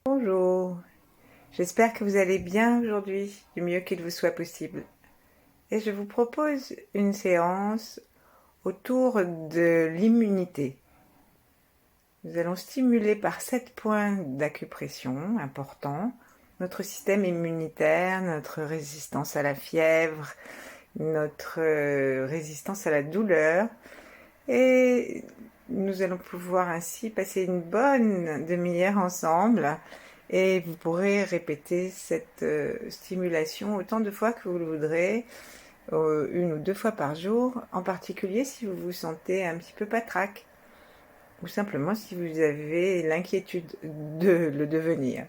Bonjour, j'espère que vous allez bien aujourd'hui, du mieux qu'il vous soit possible. Et je vous propose une séance autour de l'immunité. Nous allons stimuler par 7 points d'acupression importants notre système immunitaire, notre résistance à la fièvre, notre résistance à la douleur. Et nous allons pouvoir ainsi passer une bonne demi-heure ensemble et vous pourrez répéter cette stimulation autant de fois que vous le voudrez, 1 ou 2 fois par jour, en particulier si vous vous sentez un petit peu patraque ou simplement si vous avez l'inquiétude de le devenir.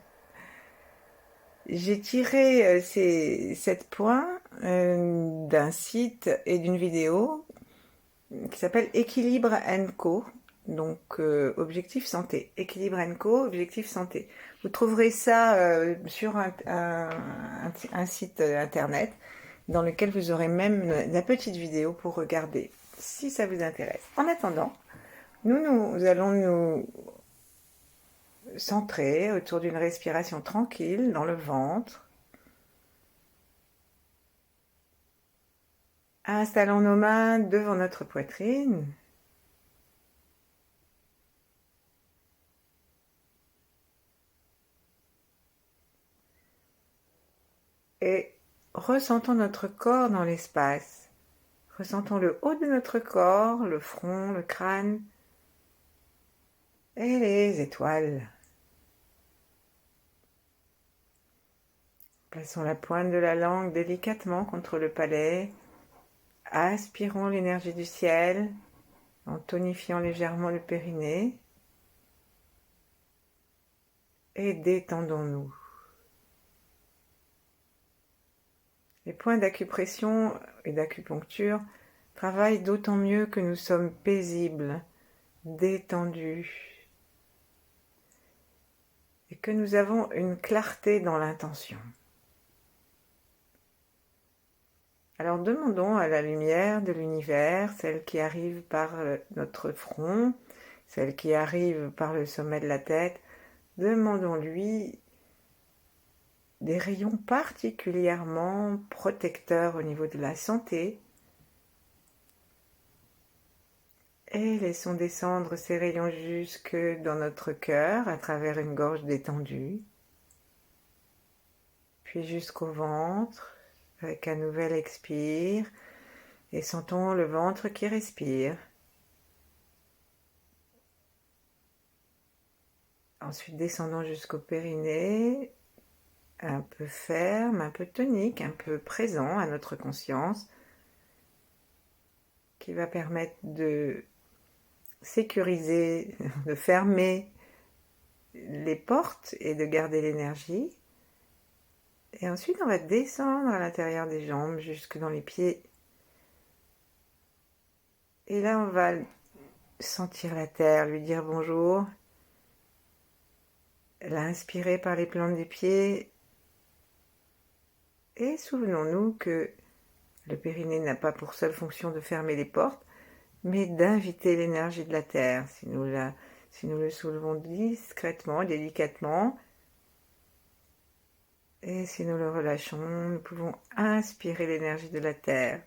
J'ai tiré ces 7 points d'un site et d'une vidéo qui s'appelle Équilibre & Co. Donc Objectif Santé. Équilibre & Co. Objectif Santé. Vous trouverez ça sur un site internet dans lequel vous aurez même la petite vidéo pour regarder si ça vous intéresse. En attendant, nous allons nous centrer autour d'une respiration tranquille dans le ventre. Installons nos mains devant notre poitrine. Et ressentons notre corps dans l'espace. Ressentons le haut de notre corps, le front, le crâne et les étoiles. Passons la pointe de la langue délicatement contre le palais. Aspirons l'énergie du ciel en tonifiant légèrement le périnée. Et détendons-nous. Les points d'acupression et d'acupuncture travaillent d'autant mieux que nous sommes paisibles, détendus et que nous avons une clarté dans l'intention. Alors demandons à la lumière de l'univers, celle qui arrive par notre front, celle qui arrive par le sommet de la tête, demandons-lui des rayons particulièrement protecteurs au niveau de la santé et laissons descendre ces rayons jusque dans notre cœur à travers une gorge détendue, puis jusqu'au ventre avec un nouvel expire et sentons le ventre qui respire. Ensuite descendons jusqu'au périnée, un peu ferme, un peu tonique, un peu présent à notre conscience, qui va permettre de sécuriser, de fermer les portes et de garder l'énergie. Et ensuite, on va descendre à l'intérieur des jambes, jusque dans les pieds. Et là, on va sentir la terre, lui dire bonjour. L'inspirer par les plantes des pieds. Et souvenons-nous que le périnée n'a pas pour seule fonction de fermer les portes, mais d'inviter l'énergie de la terre. Si nous le soulevons discrètement, délicatement, et si nous le relâchons, nous pouvons inspirer l'énergie de la terre.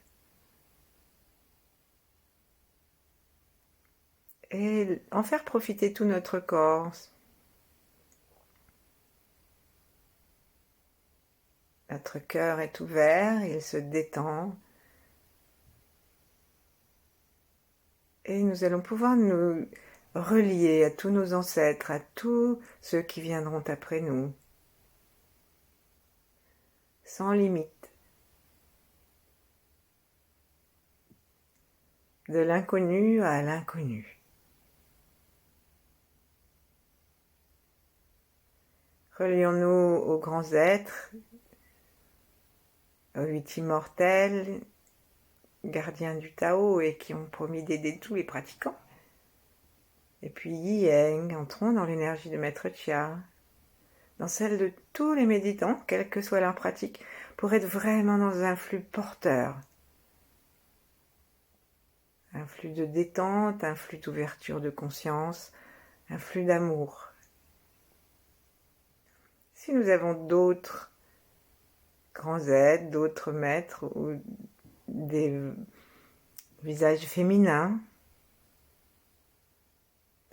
Et en faire profiter tout notre corps. Notre cœur est ouvert, il se détend. Et nous allons pouvoir nous relier à tous nos ancêtres, à tous ceux qui viendront après nous, sans limite. De l'inconnu à l'inconnu. Relions-nous aux grands êtres, aux 8 immortels, gardiens du Tao et qui ont promis d'aider tous les pratiquants. Et puis Yi-Eng, entrons dans l'énergie de Maître Chia, dans celle de tous les méditants, quelle que soit leur pratique, pour être vraiment dans un flux porteur. Un flux de détente, un flux d'ouverture de conscience, un flux d'amour. Si nous avons d'autres grands aides, d'autres maîtres ou des visages féminins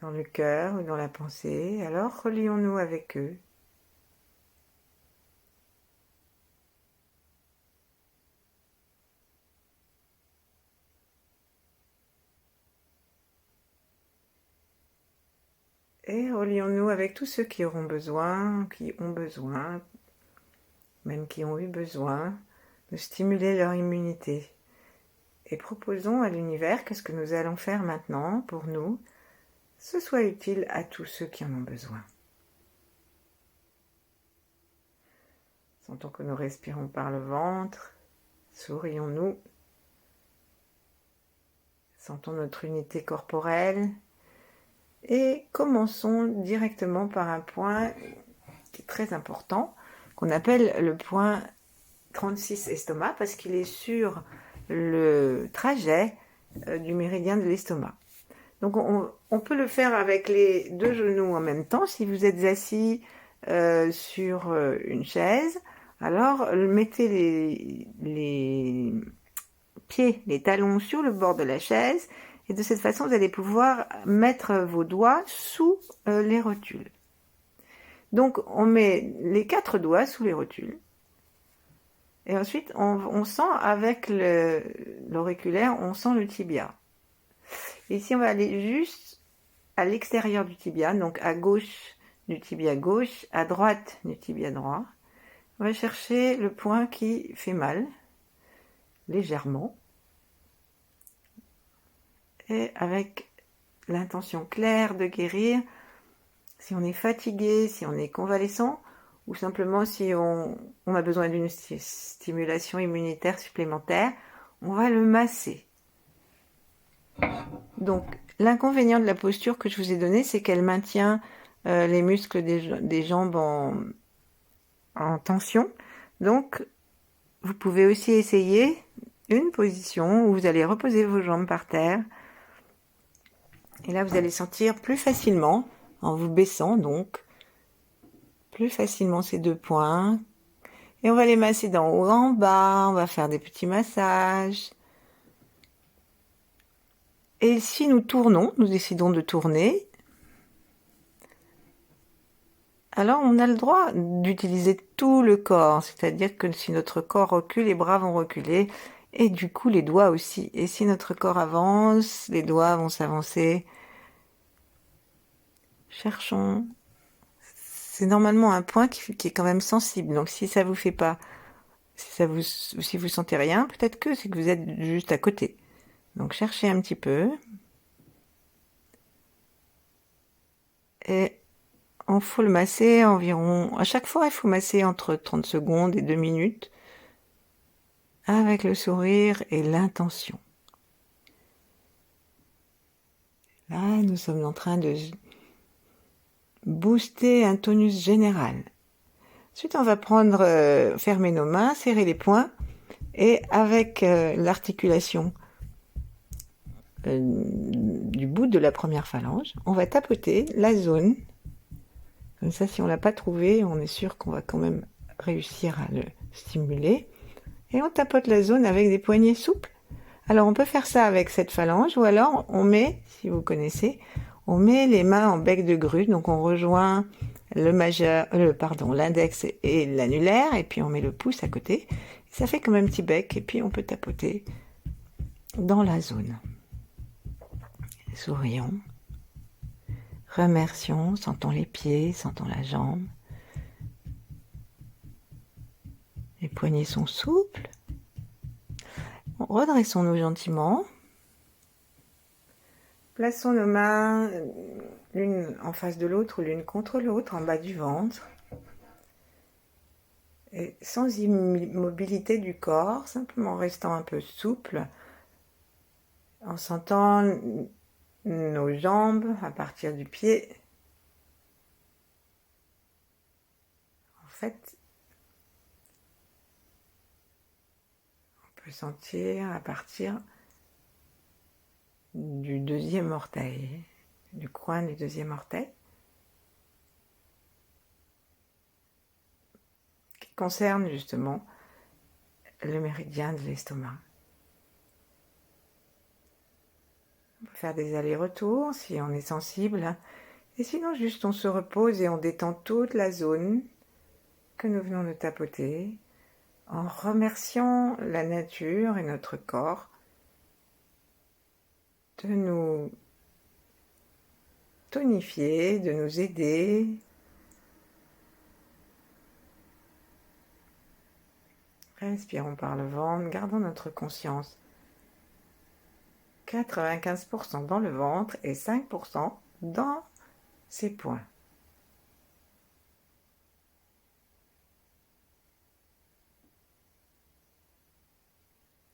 dans le cœur ou dans la pensée, alors relions-nous avec eux. Et relions-nous avec tous ceux qui auront besoin, même qui ont eu besoin, de stimuler leur immunité. Et proposons à l'univers que ce que nous allons faire maintenant pour nous, ce soit utile à tous ceux qui en ont besoin. Sentons que nous respirons par le ventre, sourions-nous, sentons notre unité corporelle et commençons directement par un point qui est très important, qu'on appelle le point 36 estomac, parce qu'il est sur le trajet du méridien de l'estomac. Donc on peut le faire avec les deux genoux en même temps. Si vous êtes assis sur une chaise, alors mettez les pieds, les talons sur le bord de la chaise, et de cette façon vous allez pouvoir mettre vos doigts sous les rotules. Donc on met les 4 doigts sous les rotules. Et ensuite, on sent avec l'auriculaire, on sent le tibia. Ici, on va aller juste à l'extérieur du tibia, donc à gauche du tibia gauche, à droite du tibia droit. On va chercher le point qui fait mal, légèrement. Et avec l'intention claire de guérir, si on est fatigué, si on est convalescent, ou simplement si on a besoin d'une stimulation immunitaire supplémentaire, on va le masser. Donc, l'inconvénient de la posture que je vous ai donnée, c'est qu'elle maintient les muscles des jambes en tension. Donc, vous pouvez aussi essayer une position où vous allez reposer vos jambes par terre. Et là, vous allez sentir plus facilement, en vous baissant donc, plus facilement ces 2 points. Et on va les masser d'en haut en bas, on va faire des petits massages. Et si nous tournons, nous décidons de tourner, alors on a le droit d'utiliser tout le corps, c'est-à-dire que si notre corps recule, les bras vont reculer, et du coup les doigts aussi. Et si notre corps avance, les doigts vont s'avancer. Cherchons. C'est normalement un point qui est quand même sensible, donc si ça vous fait pas, si vous sentez rien, peut-être que c'est que vous êtes juste à côté. Donc cherchez un petit peu. Et il faut le masser environ, à chaque fois il faut masser entre 30 secondes et 2 minutes avec le sourire et l'intention. Là, nous sommes en train de booster un tonus général. Ensuite, on va fermer nos mains, serrer les poings et avec l'articulation du bout de la première phalange, on va tapoter la zone. Comme ça, si on l'a pas trouvé, on est sûr qu'on va quand même réussir à le stimuler. Et on tapote la zone avec des poignets souples. Alors, on peut faire ça avec cette phalange, ou alors on met, si vous connaissez, on met les mains en bec de grue, donc on rejoint l'index et l'annulaire, et puis on met le pouce à côté. Ça fait comme un petit bec, et puis on peut tapoter dans la zone. Sourions. Remercions, sentons les pieds, sentons la jambe. Les poignets sont souples. Redressons-nous gentiment. Plaçons nos mains l'une en face de l'autre ou l'une contre l'autre en bas du ventre. Et sans immobilité du corps, simplement restant un peu souple, en sentant nos jambes à partir du pied. En fait, on peut sentir à partir du 2e orteil, du coin du 2e orteil. concerne justement le méridien de l'estomac. On peut faire des allers-retours si on est sensible. Et sinon, juste on se repose et on détend toute la zone que nous venons de tapoter en remerciant la nature et notre corps de nous tonifier, de nous aider. Respirons par le ventre, gardons notre conscience. 95% dans le ventre et 5% dans ses poings.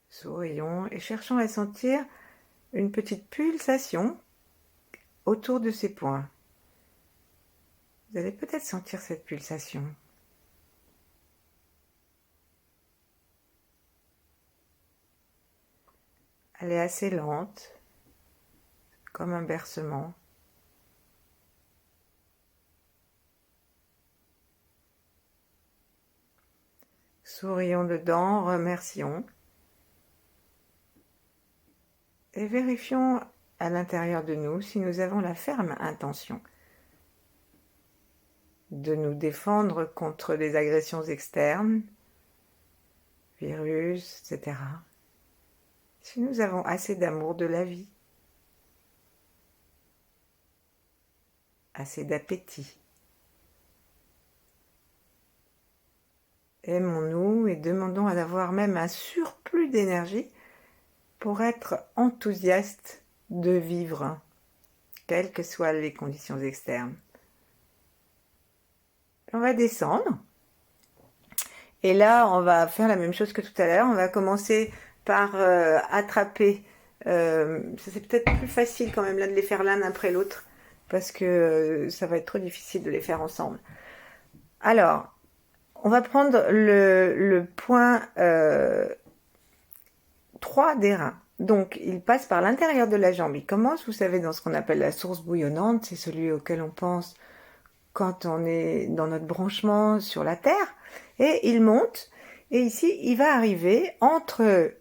Sourions et cherchons à sentir une petite pulsation autour de ses poings. Vous allez peut-être sentir cette pulsation. Elle est assez lente, comme un bercement. Sourions dedans, remercions. Et vérifions à l'intérieur de nous si nous avons la ferme intention de nous défendre contre les agressions externes, virus, etc. Si nous avons assez d'amour de la vie, assez d'appétit. Aimons-nous et demandons à avoir même un surplus d'énergie pour être enthousiaste de vivre, quelles que soient les conditions externes. On va descendre. Et là, on va faire la même chose que tout à l'heure. On va commencer par attraper. C'est peut-être plus facile quand même là de les faire l'un après l'autre parce que ça va être trop difficile de les faire ensemble. Alors, on va prendre le point 3 des reins. Donc, il passe par l'intérieur de la jambe. Il commence, vous savez, dans ce qu'on appelle la source bouillonnante. C'est celui auquel on pense quand on est dans notre branchement sur la terre. Et il monte. Et ici, il va arriver entre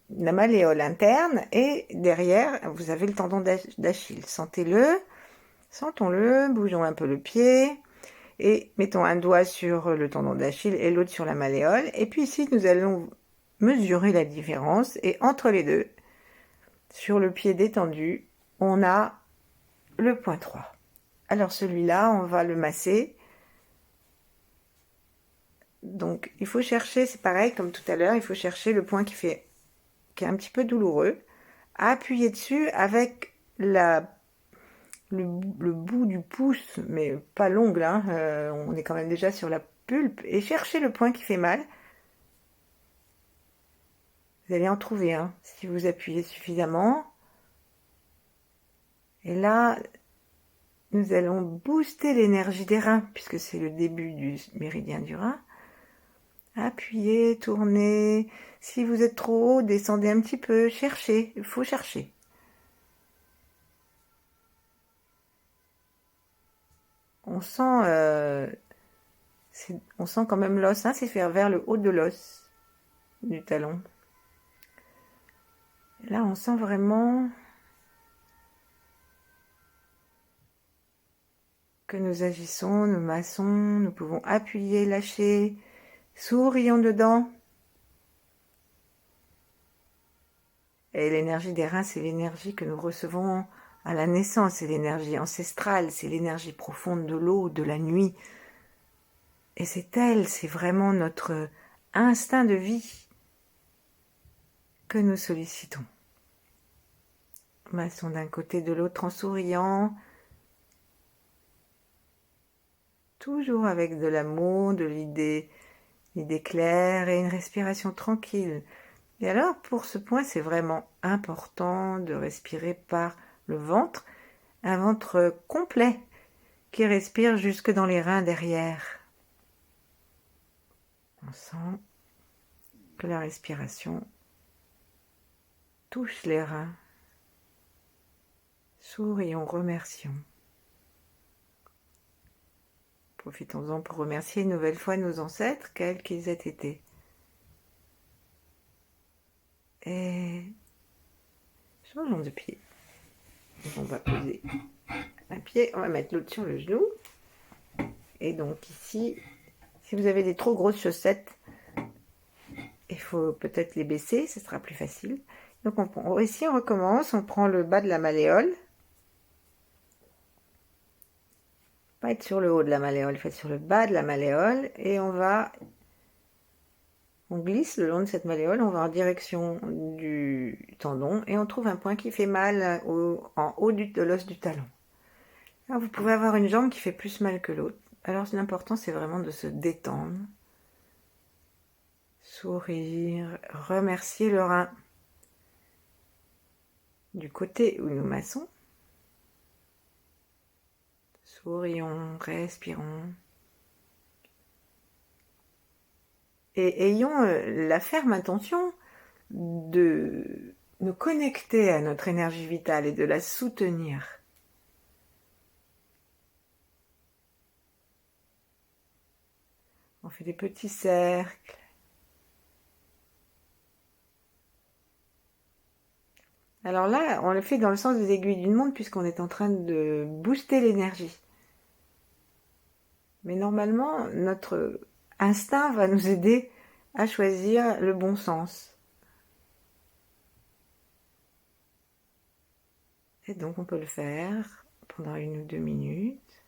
la malléole interne et derrière, vous avez le tendon d'Achille. Sentons-le, bougeons un peu le pied. Et mettons un doigt sur le tendon d'Achille et l'autre sur la malléole. Et puis ici, nous allons mesurer la différence. Et entre les deux, sur le pied détendu, on a le point 3. Alors celui-là, on va le masser. Donc il faut chercher, c'est pareil comme tout à l'heure, il faut chercher le point qui est un petit peu douloureux. Appuyer dessus avec le bout du pouce, mais pas l'ongle, hein, on est quand même déjà sur la pulpe, et chercher le point qui fait mal. Vous allez en trouver un si vous appuyez suffisamment. Et là, nous allons booster l'énergie des reins, puisque c'est le début du méridien du rein. Appuyez, tournez. Si vous êtes trop haut, descendez un petit peu. Cherchez, il faut chercher. On sent quand même l'os, hein, c'est faire vers le haut de l'os du talon. Là, on sent vraiment que nous agissons, nous massons, nous pouvons appuyer, lâcher, sourions dedans. Et l'énergie des reins, c'est l'énergie que nous recevons à la naissance, c'est l'énergie ancestrale, c'est l'énergie profonde de l'eau, de la nuit. Et c'est elle, c'est vraiment notre instinct de vie que nous sollicitons. Massons d'un côté de l'autre en souriant, toujours avec de l'amour, de l'idée claire et une respiration tranquille. Et alors, pour ce point, c'est vraiment important de respirer par le ventre, un ventre complet qui respire jusque dans les reins derrière. On sent que la respiration touche les reins. Sourions, remercions. Profitons-en pour remercier une nouvelle fois nos ancêtres, quels qu'ils aient été. Et changeons de pied. On va poser un pied, on va mettre l'autre sur le genou. Et donc ici, si vous avez des trop grosses chaussettes, il faut peut-être les baisser, ce sera plus facile. Donc ici on recommence, on prend le bas de la malléole. Pas être sur le haut de la malléole, il faut être sur le bas de la malléole. Et on glisse le long de cette malléole, on va en direction du tendon. Et on trouve un point qui fait mal en haut de l'os du talon. Alors vous pouvez avoir une jambe qui fait plus mal que l'autre. Alors l'important c'est vraiment de se détendre. Sourire, remercier le rein du côté où nous massons. Sourions, respirons. Et ayons la ferme intention de nous connecter à notre énergie vitale et de la soutenir. On fait des petits cercles. Alors là, on le fait dans le sens des aiguilles d'une montre puisqu'on est en train de booster l'énergie. Mais normalement, notre instinct va nous aider à choisir le bon sens. Et donc on peut le faire pendant 1 ou 2 minutes.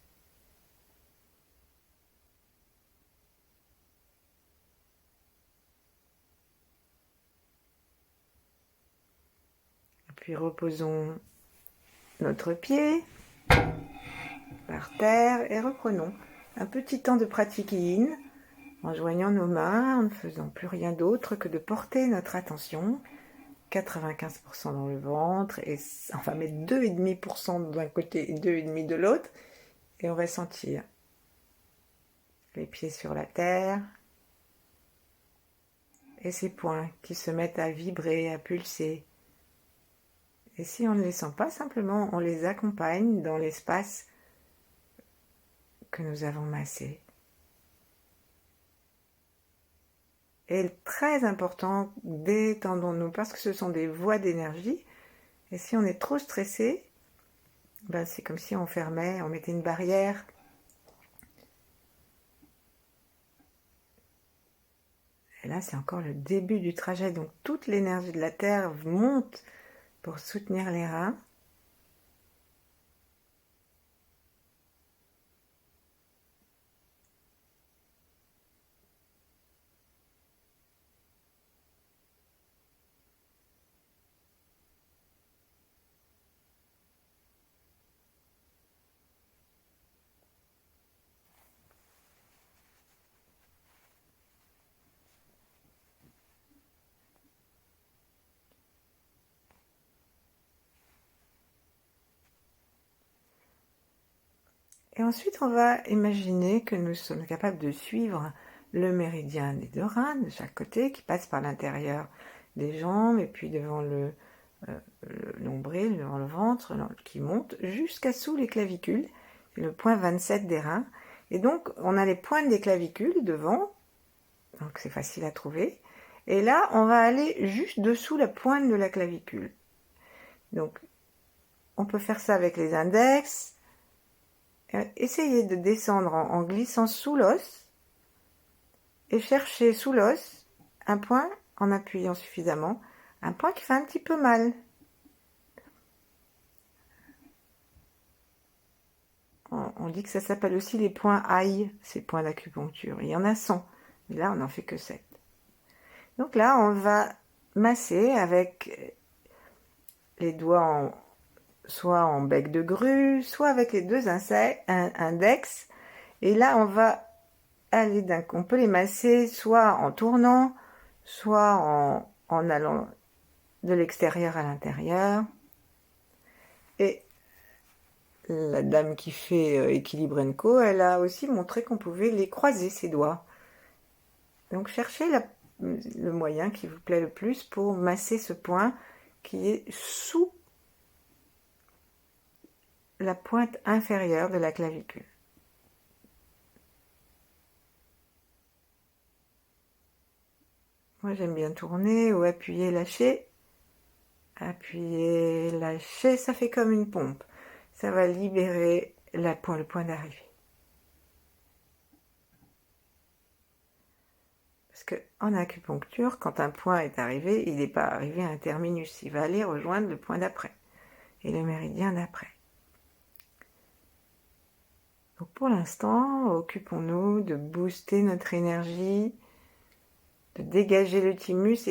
Puis reposons notre pied par terre et reprenons un petit temps de pratique yin en joignant nos mains, en ne faisant plus rien d'autre que de porter notre attention 95% dans le ventre, et enfin mettre 2,5% d'un côté et 2,5% de l'autre, et on va sentir les pieds sur la terre et ces poings qui se mettent à vibrer, à pulser. Et si on ne les sent pas, simplement on les accompagne dans l'espace que nous avons massé. Et très important, détendons-nous parce que ce sont des voies d'énergie. Et si on est trop stressé, ben c'est comme si on fermait, on mettait une barrière. Et là, c'est encore le début du trajet. Donc toute l'énergie de la Terre monte pour soutenir les reins. Et ensuite, on va imaginer que nous sommes capables de suivre le méridien des 2 reins de chaque côté qui passe par l'intérieur des jambes et puis devant le nombril, devant le ventre, qui monte jusqu'à sous les clavicules. C'est le point 27 des reins. Et donc, on a les pointes des clavicules devant, donc c'est facile à trouver. Et là, on va aller juste dessous la pointe de la clavicule. Donc, on peut faire ça avec les index. Essayez de descendre en glissant sous l'os et chercher sous l'os un point, en appuyant suffisamment, un point qui fait un petit peu mal. On dit que ça s'appelle aussi les points ail, ces points d'acupuncture. Il y en a 100, mais là on n'en fait que 7. Donc là on va masser avec les doigts soit en bec de grue, soit avec les 2 index. Et là on va aller on peut les masser soit en tournant, soit en allant de l'extérieur à l'intérieur. Et la dame qui fait Équilibre & Co, elle a aussi montré qu'on pouvait les croiser, ses doigts. Donc cherchez le moyen qui vous plaît le plus pour masser ce point qui est sous la pointe inférieure de la clavicule. Moi j'aime bien tourner ou appuyer, lâcher. Appuyer, lâcher, ça fait comme une pompe. Ça va libérer le point d'arrivée. Parce qu'en acupuncture, quand un point est arrivé, il n'est pas arrivé à un terminus. Il va aller rejoindre le point d'après et le méridien d'après. Donc pour l'instant, occupons-nous de booster notre énergie, de dégager le thymus,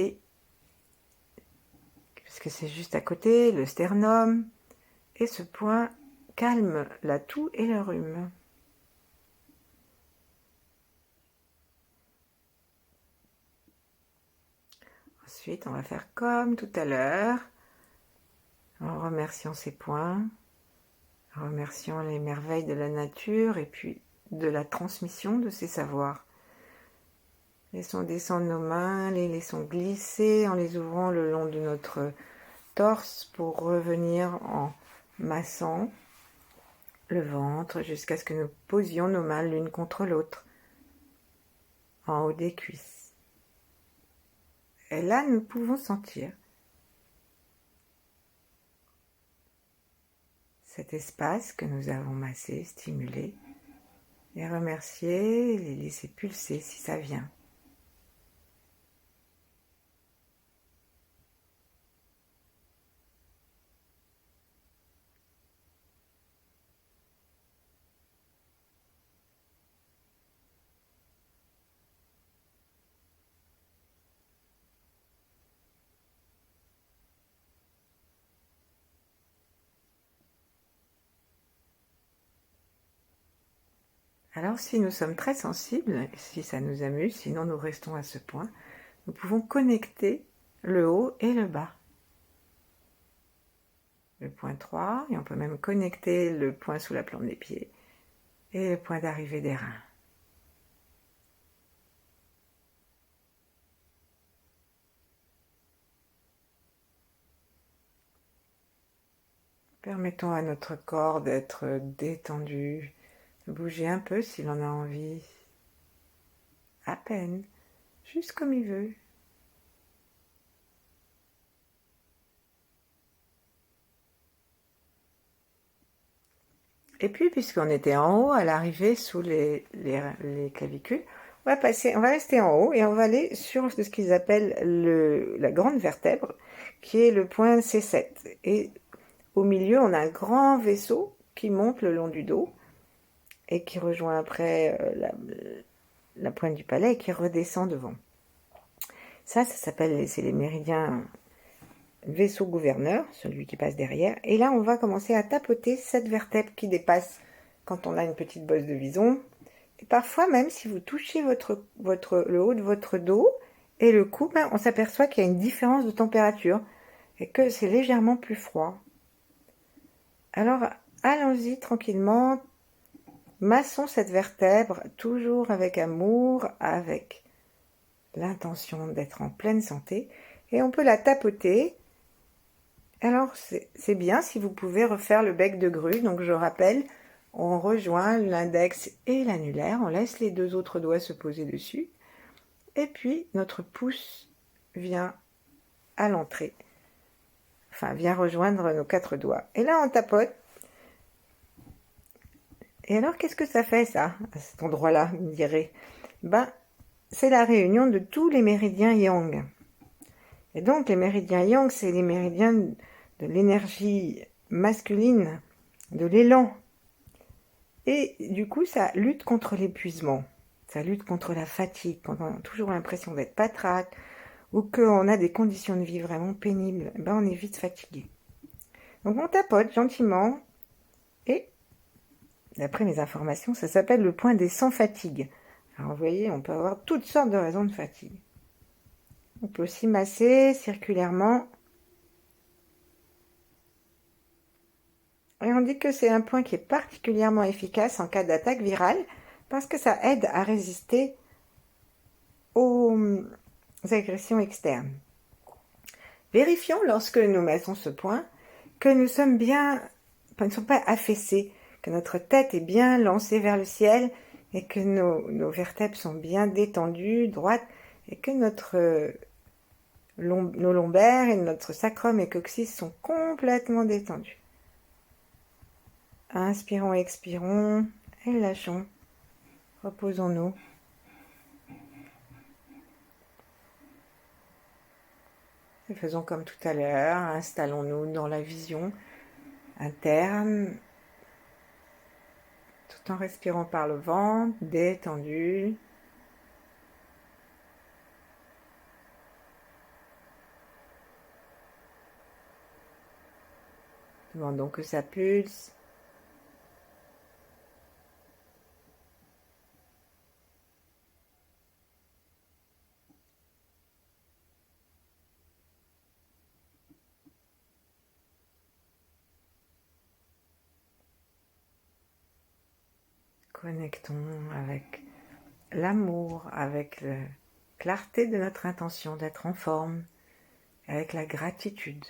parce que c'est juste à côté, le sternum, et ce point calme la toux et le rhume. Ensuite, on va faire comme tout à l'heure, en remerciant ces points, en remerciant les merveilles de la nature et puis de la transmission de ces savoirs. Laissons descendre nos mains, les laissons glisser en les ouvrant le long de notre torse pour revenir en massant le ventre jusqu'à ce que nous posions nos mains l'une contre l'autre en haut des cuisses. Et là, nous pouvons sentir cet espace que nous avons massé, stimulé, et remercier, les laisser pulser si ça vient. Alors si nous sommes très sensibles, si ça nous amuse, sinon nous restons à ce point, nous pouvons connecter le haut et le bas. Le point 3, et on peut même connecter le point sous la plante des pieds et le point d'arrivée des reins. Permettons à notre corps d'être détendu, de bouger un peu s'il en a envie, à peine, juste comme il veut. Et puis, puisqu'on était en haut, à l'arrivée, sous les clavicules, on va rester en haut et on va aller sur ce qu'ils appellent la grande vertèbre, qui est le point C7. Et au milieu, on a un grand vaisseau qui monte le long du dos et qui rejoint après la pointe du palais et qui redescend devant. Ça s'appelle, c'est les méridiens vaisseau gouverneur, celui qui passe derrière. Et là, on va commencer à tapoter cette vertèbre qui dépasse quand on a une petite bosse de vison. Et parfois, même si vous touchez le haut de votre dos et le cou, on s'aperçoit qu'il y a une différence de température et que c'est légèrement plus froid. Alors, allons-y tranquillement. Massons cette vertèbre, toujours avec amour, avec l'intention d'être en pleine santé. Et on peut la tapoter. Alors, c'est bien si vous pouvez refaire le bec de grue. Donc, je rappelle, on rejoint l'index et l'annulaire. On laisse les deux autres doigts se poser dessus. Et puis, notre pouce vient à l'entrée. Enfin, vient rejoindre nos 4 doigts. Et là, on tapote. Et alors, qu'est-ce que ça fait, ça, à cet endroit-là, vous me direz? C'est la réunion de tous les méridiens yang. Et donc, les méridiens yang, c'est les méridiens de l'énergie masculine, de l'élan. Et du coup, ça lutte contre l'épuisement. Ça lutte contre la fatigue. Quand on a toujours l'impression d'être patraque ou qu'on a des conditions de vie vraiment pénibles, on est vite fatigué. Donc, on tapote gentiment et d'après mes informations, ça s'appelle le point des sans fatigue. Alors vous voyez, on peut avoir toutes sortes de raisons de fatigue. On peut aussi masser circulairement. Et on dit que c'est un point qui est particulièrement efficace en cas d'attaque virale parce que ça aide à résister aux agressions externes. Vérifions lorsque nous massons ce point que nous sommes bien, ne sommes pas affaissés, que notre tête est bien lancée vers le ciel et que nos vertèbres sont bien détendues, droites, et que nos lombaires et notre sacrum et coccyx sont complètement détendus. Inspirons, expirons et lâchons. Reposons-nous. Et faisons comme tout à l'heure, installons-nous dans la vision interne, tout en respirant par le ventre, détendu. Demandons que ça pulse. Connectons avec l'amour, avec la clarté de notre intention d'être en forme, avec la gratitude.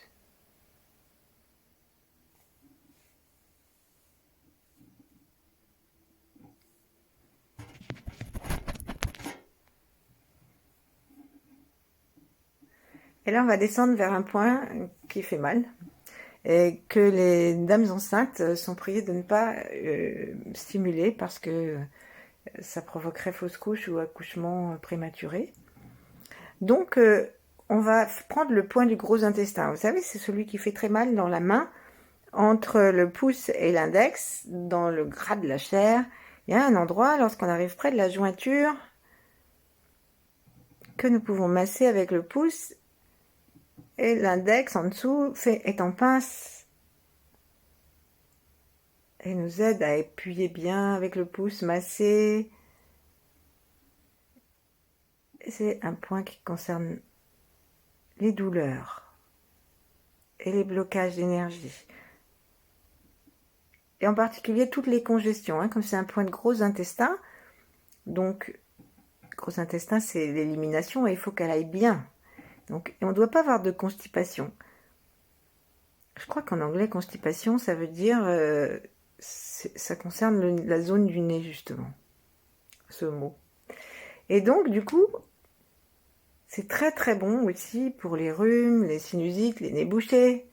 Et là, on va descendre vers un point qui fait mal et que les dames enceintes sont priées de ne pas stimuler parce que ça provoquerait fausse couche ou accouchement prématuré. Donc, on va prendre le point du gros intestin. Vous savez, c'est celui qui fait très mal dans la main, entre le pouce et l'index, dans le gras de la chair. Il y a un endroit, lorsqu'on arrive près de la jointure, que nous pouvons masser avec le pouce, et l'index en dessous est en pince et nous aide à appuyer bien avec le pouce, masser. C'est un point qui concerne les douleurs et les blocages d'énergie. Et en particulier toutes les congestions, comme c'est un point de gros intestin. Donc, gros intestin, c'est l'élimination et il faut qu'elle aille bien. Donc, on ne doit pas avoir de constipation. Je crois qu'en anglais, constipation, ça veut dire... ça concerne la zone du nez, justement, ce mot. Et donc, du coup, c'est très très bon aussi pour les rhumes, les sinusites, les nez bouchés,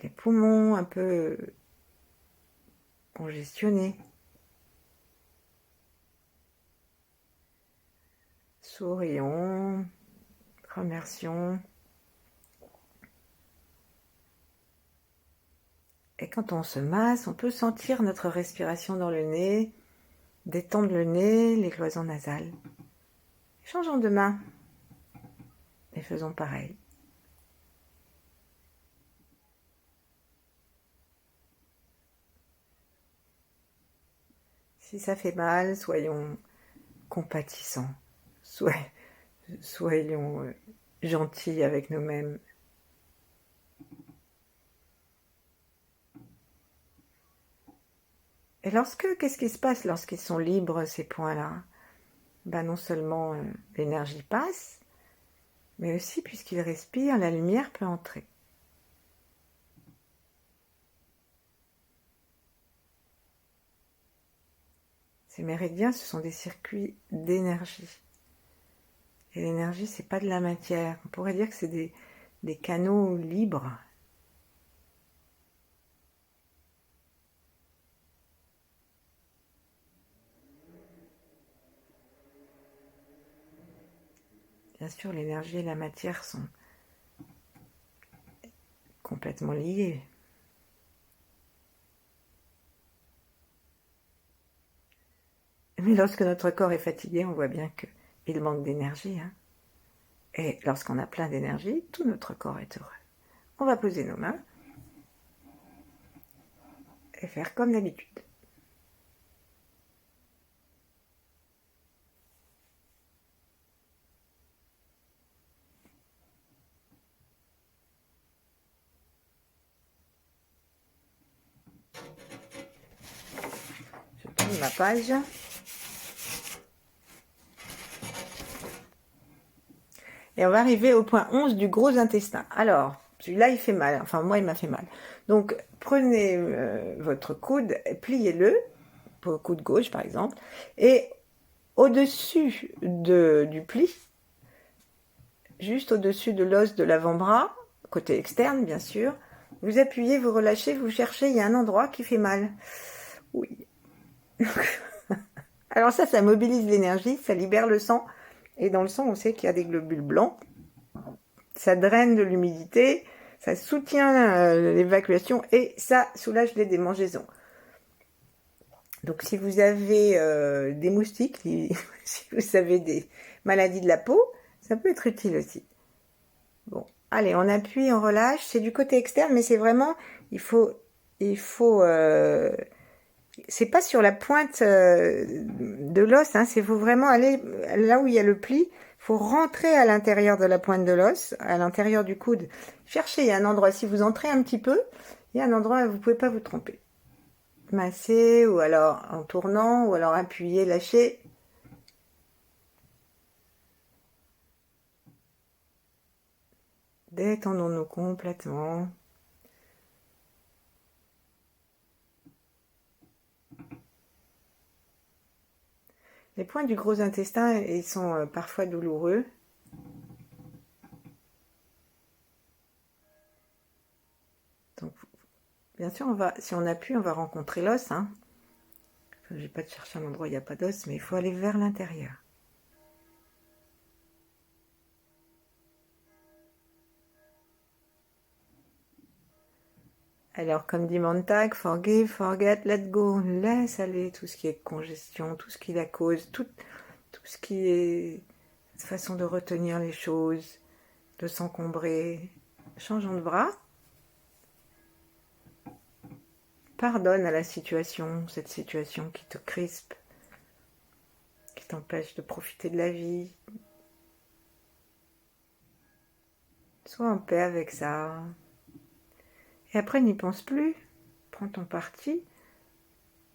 les poumons un peu congestionnés. Sourions, remercions. Et quand on se masse, on peut sentir notre respiration dans le nez, détendre le nez, les cloisons nasales. Changeons de main et faisons pareil. Si ça fait mal, soyons compatissants, soyons gentils avec nous-mêmes. Et qu'est-ce qui se passe lorsqu'ils sont libres, ces points-là? Non seulement l'énergie passe, mais aussi, puisqu'ils respirent, la lumière peut entrer. Ces méridiens, ce sont des circuits d'énergie. Et l'énergie, c'est pas de la matière. On pourrait dire que c'est des canaux libres. Bien sûr, l'énergie et la matière sont complètement liées. Mais lorsque notre corps est fatigué, on voit bien qu'il manque d'énergie. Et lorsqu'on a plein d'énergie, tout notre corps est heureux. On va poser nos mains et faire comme d'habitude. Je tourne ma page. Et on va arriver au point 11 du gros intestin. Alors, celui-là, il fait mal. Enfin, moi, il m'a fait mal. Donc, prenez votre coude, pliez-le, pour le coude gauche, par exemple, et au-dessus du pli, juste au-dessus de l'os de l'avant-bras, côté externe bien sûr. Vous appuyez, vous relâchez, vous cherchez, il y a un endroit qui fait mal. Oui. Alors ça mobilise l'énergie, ça libère le sang. Et dans le sang, on sait qu'il y a des globules blancs. Ça draine de l'humidité, ça soutient l'évacuation et ça soulage les démangeaisons. Donc si vous avez des moustiques, si vous avez des maladies de la peau, ça peut être utile aussi. Bon, allez, on appuie, on relâche. C'est du côté externe, mais c'est vraiment, c'est pas sur la pointe de l'os, hein, c'est faut vraiment aller là où il y a le pli. Faut rentrer à l'intérieur de la pointe de l'os, à l'intérieur du coude. Cherchez, il y a un endroit, si vous entrez un petit peu, il y a un endroit où vous pouvez pas vous tromper. Masser, ou alors en tournant, ou alors appuyer, lâcher. Détendons-nous complètement. Les points du gros intestin, ils sont parfois douloureux. Donc, bien sûr, si on appuie, on va rencontrer l'os. Hein. Je ne vais pas te chercher un endroit où il n'y a pas d'os, mais il faut aller vers l'intérieur. Alors, comme dit Montag, forgive, forget, let go. Laisse aller tout ce qui est congestion, tout ce qui la cause, tout ce qui est façon de retenir les choses, de s'encombrer. Changeons de bras. Pardonne à la situation, cette situation qui te crispe, qui t'empêche de profiter de la vie. Sois en paix avec ça. Et après, n'y pense plus. Prends ton parti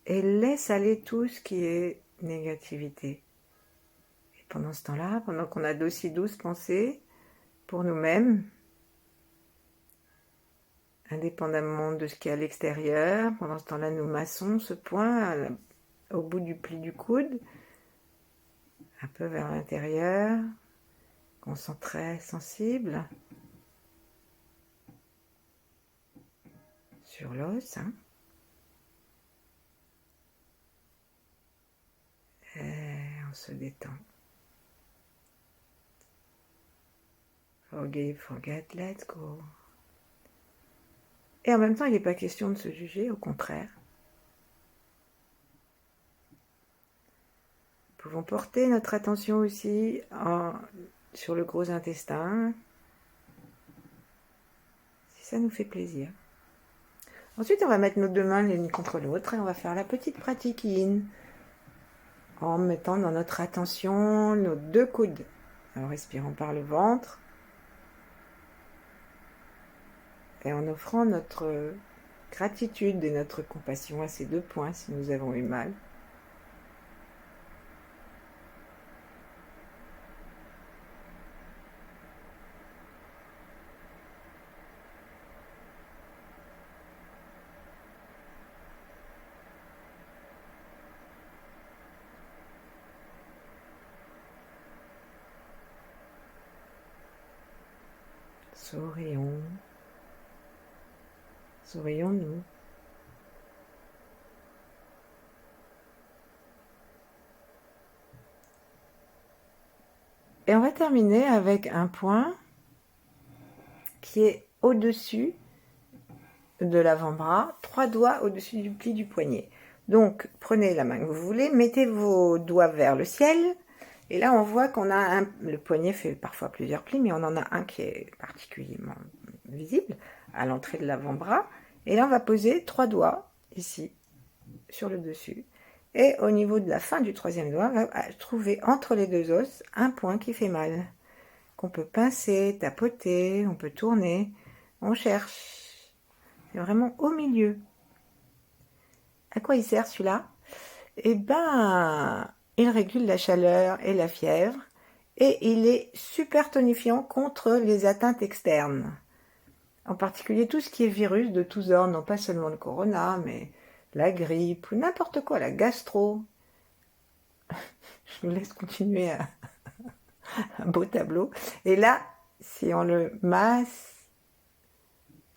et laisse aller tout ce qui est négativité. Et pendant ce temps-là, pendant qu'on a d'aussi douces pensées pour nous-mêmes, indépendamment de ce qui est à l'extérieur, pendant ce temps-là, nous massons ce point au bout du pli du coude, un peu vers l'intérieur, concentré, sensible, sur l'os. Hein. Et on se détend. Forgive, forget, let go. Et en même temps, il n'est pas question de se juger, au contraire. Nous pouvons porter notre attention aussi sur le gros intestin, si ça nous fait plaisir. Ensuite, on va mettre nos deux mains l'une contre l'autre et on va faire la petite pratique yin en mettant dans notre attention nos deux coudes. En respirant par le ventre et en offrant notre gratitude et notre compassion à ces deux points si nous avons eu mal. Sourions. Sourions-nous. Et on va terminer avec un point qui est au-dessus de l'avant-bras, 3 doigts au-dessus du pli du poignet. Donc, prenez la main que vous voulez, mettez vos doigts vers le ciel, et là on voit qu'on a le poignet fait parfois plusieurs plis, mais on en a un qui est particulièrement visible à l'entrée de l'avant-bras, et là on va poser 3 doigts ici, sur le dessus, et au niveau de la fin du troisième doigt, on va trouver entre les deux os un point qui fait mal, qu'on peut pincer, tapoter, on peut tourner, on cherche. C'est vraiment au milieu. À quoi il sert celui-là? Eh ben, il régule la chaleur et la fièvre et il est super tonifiant contre les atteintes externes. En particulier tout ce qui est virus de tous ordres, non pas seulement le corona, mais la grippe ou n'importe quoi, la gastro. Je vous laisse continuer un beau tableau. Et là, si on le masse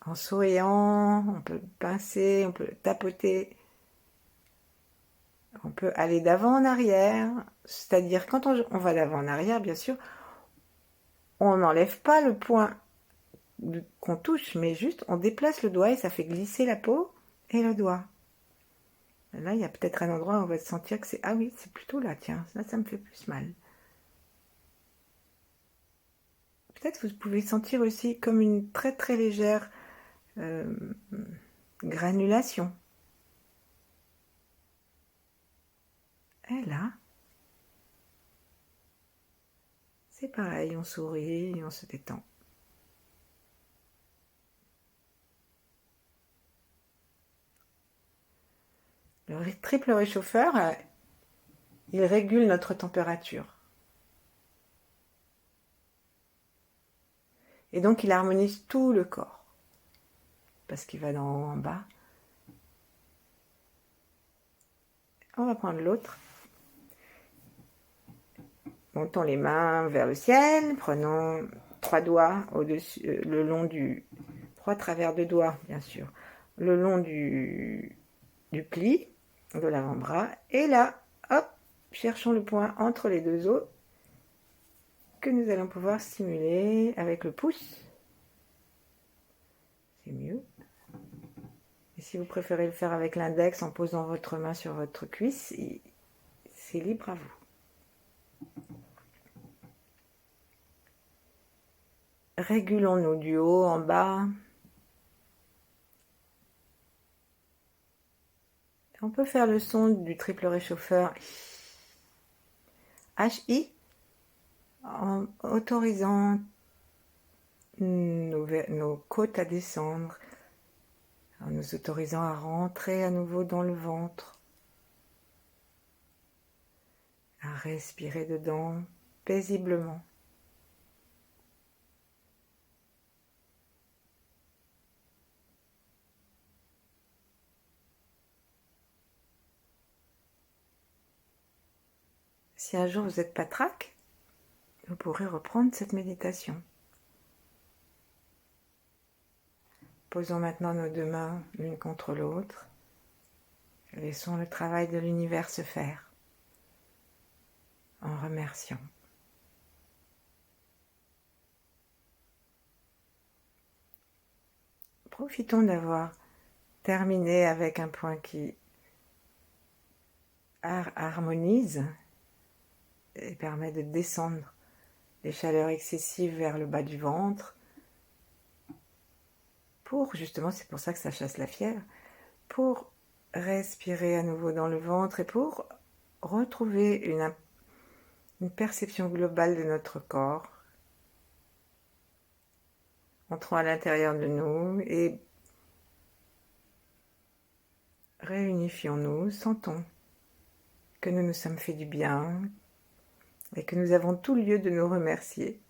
en souriant, on peut pincer, on peut tapoter, on peut aller d'avant en arrière. C'est-à-dire quand on va d'avant en arrière, bien sûr, on n'enlève pas le point qu'on touche, mais juste on déplace le doigt et ça fait glisser la peau et le doigt. Là, il y a peut-être un endroit où on va sentir que c'est... Ah oui, c'est plutôt là, tiens, là, ça me fait plus mal. Peut-être vous pouvez sentir aussi comme une très très légère granulation. Et là, c'est pareil, on sourit, on se détend. Le triple réchauffeur, il régule notre température. Et donc il harmonise tout le corps. Parce qu'il va d'en haut en bas. On va prendre l'autre. Montons les mains vers le ciel. Prenons 3 doigts au-dessus, le long du... 3 travers de doigts, bien sûr. Le long du pli de l'avant-bras. Et là, hop, cherchons le point entre les deux os que nous allons pouvoir stimuler avec le pouce. C'est mieux. Et si vous préférez le faire avec l'index en posant votre main sur votre cuisse, c'est libre à vous. Régulons-nous du haut en bas. On peut faire le son du triple réchauffeur HI en autorisant nos côtes à descendre, en nous autorisant à rentrer à nouveau dans le ventre, à respirer dedans paisiblement. Si un jour vous êtes patraque, vous pourrez reprendre cette méditation. Posons maintenant nos deux mains l'une contre l'autre. Laissons le travail de l'univers se faire en remerciant. Profitons d'avoir terminé avec un point qui harmonise et permet de descendre les chaleurs excessives vers le bas du ventre. Pour, justement, c'est pour ça que ça chasse la fièvre, pour respirer à nouveau dans le ventre et pour retrouver une perception globale de notre corps. Entrons à l'intérieur de nous et réunifions-nous, sentons que nous nous sommes fait du bien et que nous avons tout lieu de nous remercier.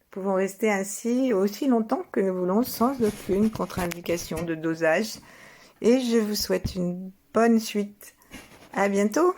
Nous pouvons rester ainsi aussi longtemps que nous voulons sans aucune contre-indication de dosage et je vous souhaite une bonne suite. À bientôt!